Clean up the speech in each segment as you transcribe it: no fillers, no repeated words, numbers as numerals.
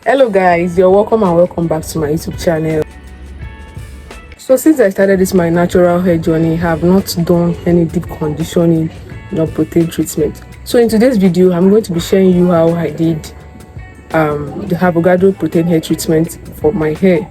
Hello guys, you're welcome and welcome back to my YouTube channel. So since I started this my natural hair journey, I have not done any deep conditioning nor protein treatment. So in today's video, I'm going to be sharing you how I did the avocado protein hair treatment for my hair.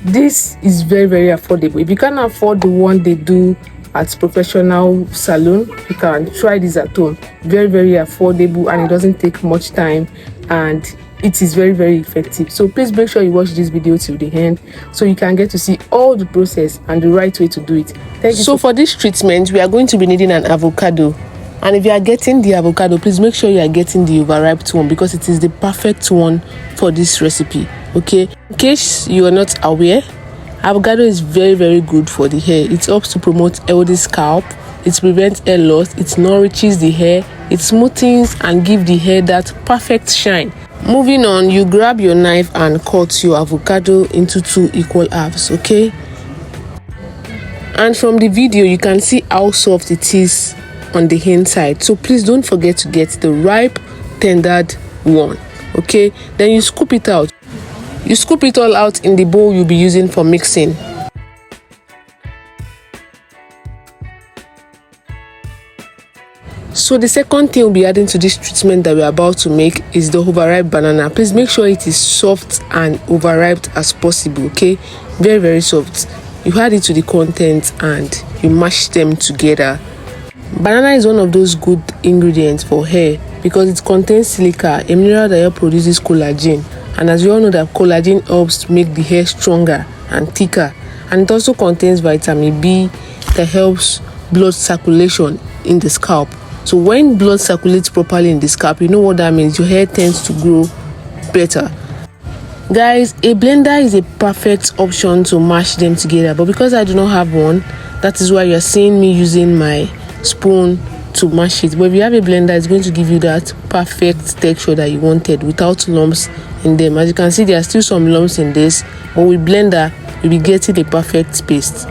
This is very affordable. If you can't afford the one they do at professional salon, you can try this at home. Very affordable, and it doesn't take much time, and it is very effective. So please make sure you watch this video till the end so you can get to see all the process and the right way to do it. Thank you. So for this treatment, we are going to be needing an avocado, and if you are getting the avocado, please make sure you are getting the overripe one because it is the perfect one for this recipe. Okay, in case you are not aware, avocado is very good for the hair. It helps to promote healthy scalp, it prevents hair loss, it nourishes the hair, it smoothens and gives the hair that perfect shine. Moving on, you grab your knife and cut your avocado into 2 equal halves. Okay, and from the video you can see how soft it is on the inside, so please don't forget to get the ripe tendered one. Okay, then you scoop it out. You scoop it all out in the bowl you'll be using for mixing. So the second thing we'll be adding to this treatment that we're about to make is the overripe banana. Please make sure it is soft and overripe as possible. Okay, very soft. You add it to the content and you mash them together. Banana is one of those good ingredients for hair because it contains silica, a mineral that helps produces collagen. And as you all know that collagen helps to make the hair stronger and thicker, and it also contains vitamin B that helps blood circulation in the scalp. So when blood circulates properly in the scalp, you know what that means, your hair tends to grow better. Guys, a blender is a perfect option to mash them together, but because I do not have one, that is why you're seeing me using my spoon to mash it. But if you have a blender, it's going to give you that perfect texture that you wanted without lumps in them. As you can see, there are still some lumps in this, but with blender you'll be getting a perfect paste.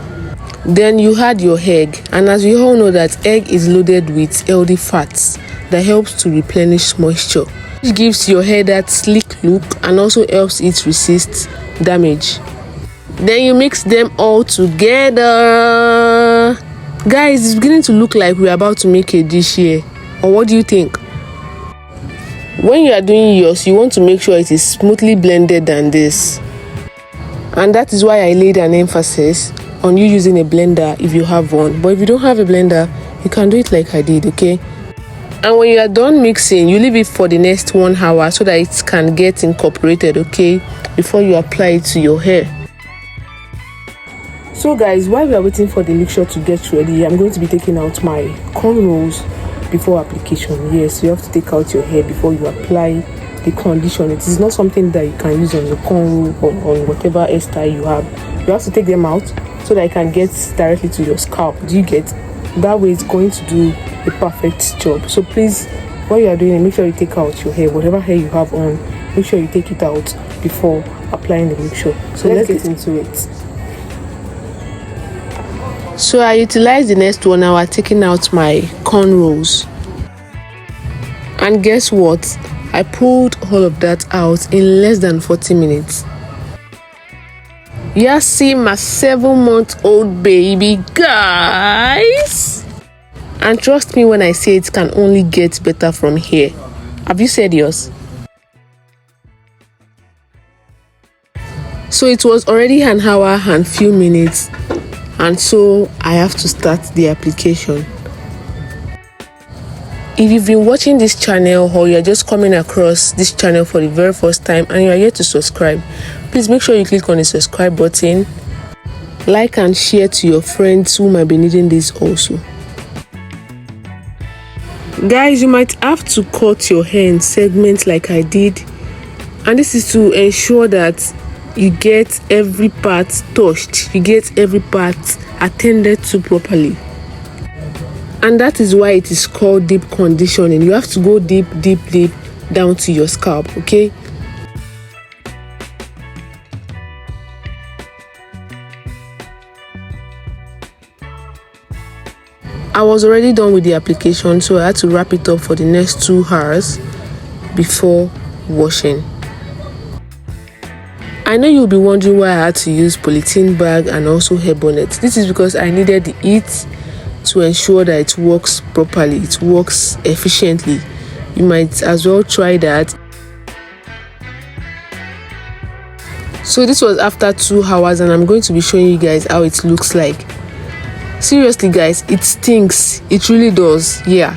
Then you add your egg, and as we all know that egg is loaded with healthy fats that helps to replenish moisture, which gives your hair that sleek look and also helps it resist damage. Then you mix them all together. Guys, it's beginning to look like we're about to make a dish here, or what do you think? When you are doing yours, you want to make sure it is smoothly blended than this, and that is why I laid an emphasis on you using a blender if you have one. But if you don't have a blender, you can do it like I did. Okay, and when you are done mixing, you leave it for the next 1 hour so that it can get incorporated, okay, before you apply it to your hair. So guys, while we are waiting for the mixture to get ready, I'm going to be taking out my cornrows before application. Yes, you have to take out your hair before you apply the conditioner. It is not something that you can use on your cornrow or on whatever hairstyle you have. You have to take them out so that it can get directly to your scalp. Do you get? That way it's going to do a perfect job. So please, while you are doing it, make sure you take out your hair, whatever hair you have on, make sure you take it out before applying the mixture. So let's get into it. So I utilized the next 1 hour taking out my cornrows, and guess what, I pulled all of that out in less than 40 minutes. Yeah, see my 7-month-old baby, guys, and trust me when I say it can only get better from here. Have you said yours? So it was already 1 hour and few minutes, and so I have to start the application. If you've been watching this channel or you're just coming across this channel for the very first time and you're yet to subscribe, please make sure you click on the subscribe button, like and share to your friends who might be needing this also. Guys, you might have to cut your hair in segments like I did, and this is to ensure that you get every part touched, you get every part attended to properly. And that is why it is called deep conditioning. You have to go deep down to your scalp, okay? I was already done with the application, so I had to wrap it up for the next 2 hours before washing. I know you'll be wondering why I had to use polythene bag and also hair bonnet. This is because I needed the heat to ensure that it works properly, it works efficiently. You might as well try that. So this was after 2 hours, and I'm going to be showing you guys how it looks like. Seriously guys, it stinks. It really does. Yeah,